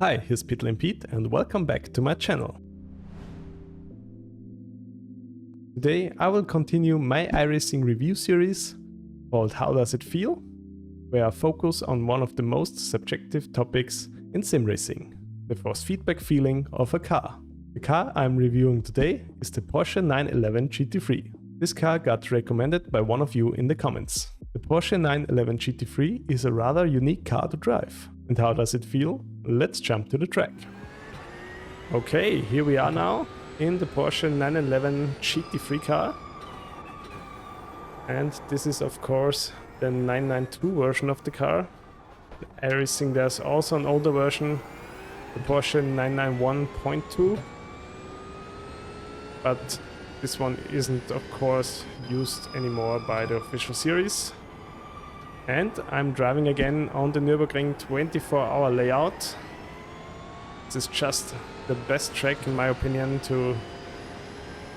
Hi, here's Peter Pete and welcome back to my channel. Today I will continue my iRacing review series called How Does It Feel?, where I focus on one of the most subjective topics in sim racing, the force feedback feeling of a car. The car I'm reviewing today is the Porsche 911 GT3. This car got recommended by one of you in the comments. The Porsche 911 GT3 is a rather unique car to drive. And how does it feel? Let's jump to the track. Okay, here we are now in the Porsche 911 GT3 car. And this is of course the 992 version of the car. iRacing, there's also an older version, the Porsche 991.2. But this one isn't of course used anymore by the official series. And I'm driving again on the Nürburgring 24-hour layout. This is just the best track in my opinion to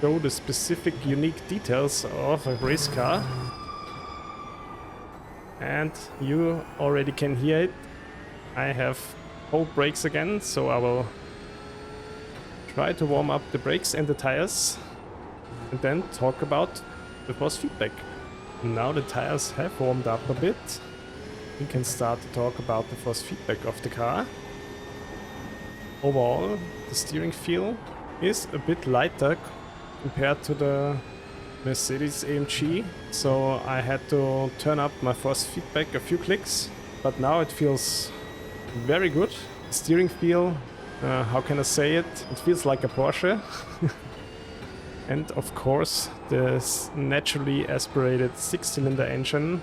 show the specific unique details of a race car. And you already can hear it. I have cold brakes again, so I will try to warm up the brakes and the tires and then talk about the force feedback. Now the tires have warmed up a bit, we can start to talk about the force feedback of the car. Overall, the steering feel is a bit lighter compared to the Mercedes AMG, so I had to turn up my force feedback a few clicks, but now it feels very good. Steering feel, how can I say it? It feels like a Porsche. And of course, the naturally aspirated 6-cylinder engine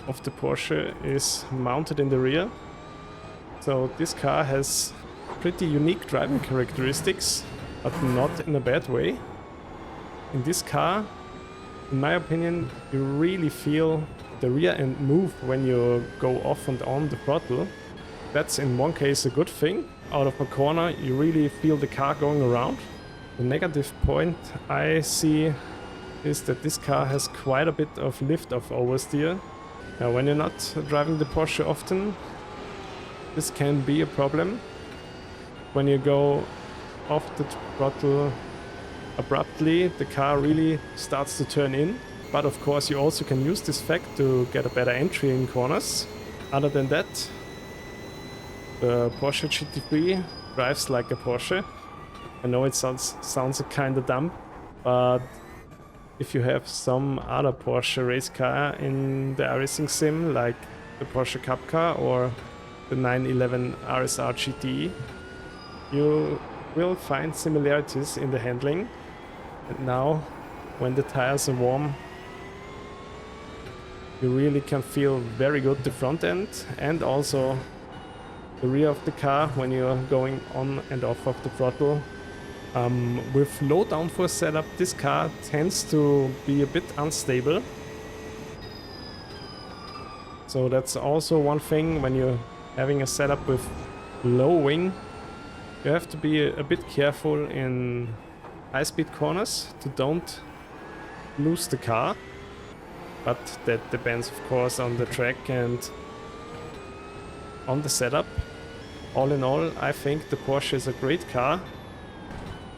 of the Porsche is mounted in the rear. So this car has pretty unique driving characteristics, but not in a bad way. In this car, in my opinion, you really feel the rear end move when you go off and on the throttle. That's in one case a good thing. Out of a corner, you really feel the car going around. The negative point I see is that this car has quite a bit of lift-off oversteer. Now, when you're not driving the Porsche often, this can be a problem. When you go off the throttle abruptly, the car really starts to turn in. But of course, you also can use this fact to get a better entry in corners. Other than that, the Porsche GT3 drives like a Porsche. I know it sounds kinda dumb, but if you have some other Porsche race car in the iRacing sim, like the Porsche Cup car or the 911 RSR GT, you will find similarities in the handling. And now, when the tires are warm, you really can feel very good the front end and also the rear of the car when you're going on and off of the throttle. With low downforce setup, this car tends to be a bit unstable. So that's also one thing when you're having a setup with low wing. You have to be a bit careful in high-speed corners to don't lose the car. But that depends of course on the track and on the setup. All in all, I think the Porsche is a great car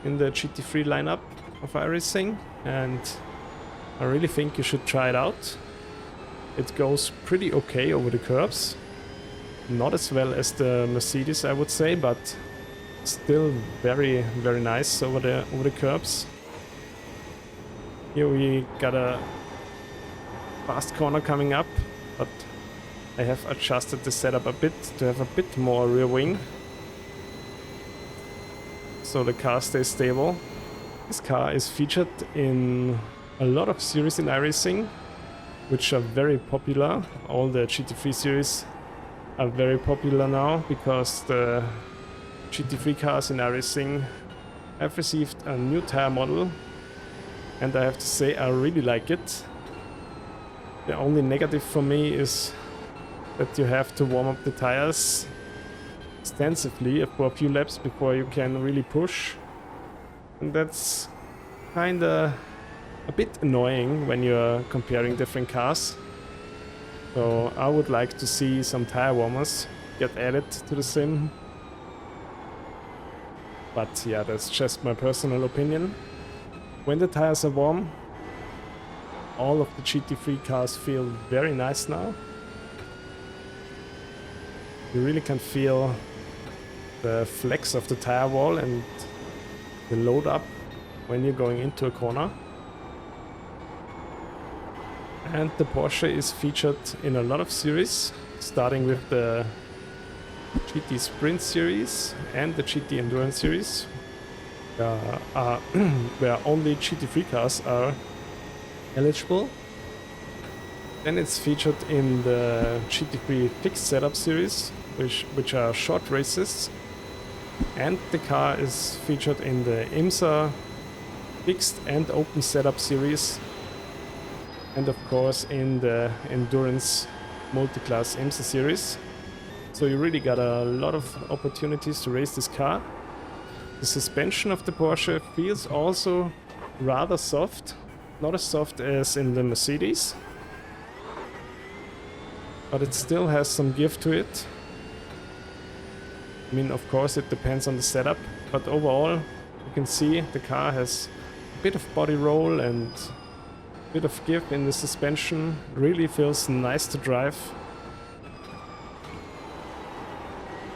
in the GT3 lineup of iRacing, and I really think you should try it out. It goes pretty okay over the curbs. Not as well as the Mercedes, I would say, but still very, very nice over the curbs. Here we got a fast corner coming up, but I have adjusted the setup a bit to have a bit more rear wing, so the car stays stable. This car is featured in a lot of series in iRacing, which are very popular. All the GT3 series are very popular now because the GT3 cars in iRacing have received a new tire model, and I have to say I really like it. The only negative for me is that you have to warm up the tires extensively for a few laps before you can really push. And that's kinda a bit annoying when you're comparing different cars. So I would like to see some tire warmers get added to the sim. But yeah, that's just my personal opinion. When the tires are warm, all of the GT3 cars feel very nice now. You really can feel the flex of the tire wall and the load up when you're going into a corner. And the Porsche is featured in a lot of series, starting with the GT Sprint series and the GT Endurance series, where only GT3 cars are eligible. Then it's featured in the GT3 Fixed Setup series, which are short races. And the car is featured in the IMSA Fixed and Open Setup series. And of course in the Endurance Multiclass IMSA series. So you really got a lot of opportunities to race this car. The suspension of the Porsche feels also rather soft. Not as soft as in the Mercedes, but it still has some give to it. I mean, of course it depends on the setup, but overall you can see the car has a bit of body roll and a bit of give in the suspension. Really feels nice to drive.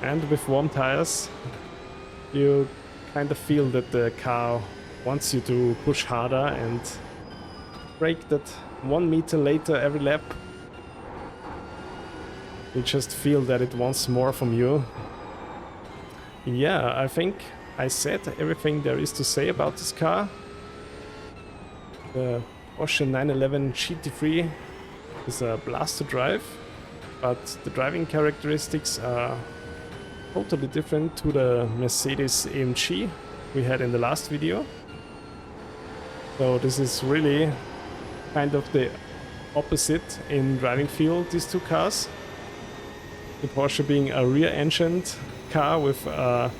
And with warm tires you kind of feel that the car wants you to push harder and brake that 1 meter later every lap. You just feel that it wants more from you. Yeah, I think I said everything there is to say about this car. The Porsche 911 GT3 is a blast to drive, but the driving characteristics are totally different to the Mercedes AMG we had in the last video. So this is really kind of the opposite in driving feel, these two cars. The Porsche being a rear-engined car with a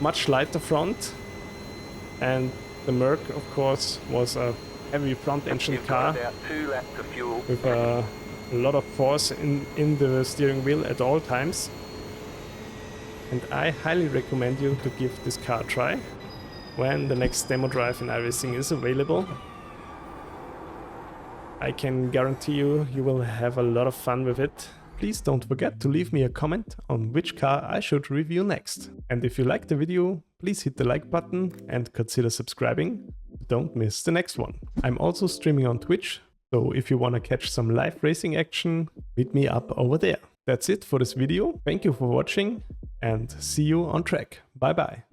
much lighter front, and the Merc, of course, was a heavy front-engined car with a lot of force in the steering wheel at all times. And I highly recommend you to give this car a try when the next demo drive in iRacing is available. I can guarantee you will have a lot of fun with it. Please don't forget to leave me a comment on which car I should review next. And if you liked the video, please hit the like button and consider subscribing. Don't miss the next one. I'm also streaming on Twitch, so if you want to catch some live racing action, meet me up over there. That's it for this video. Thank you for watching and see you on track. Bye bye.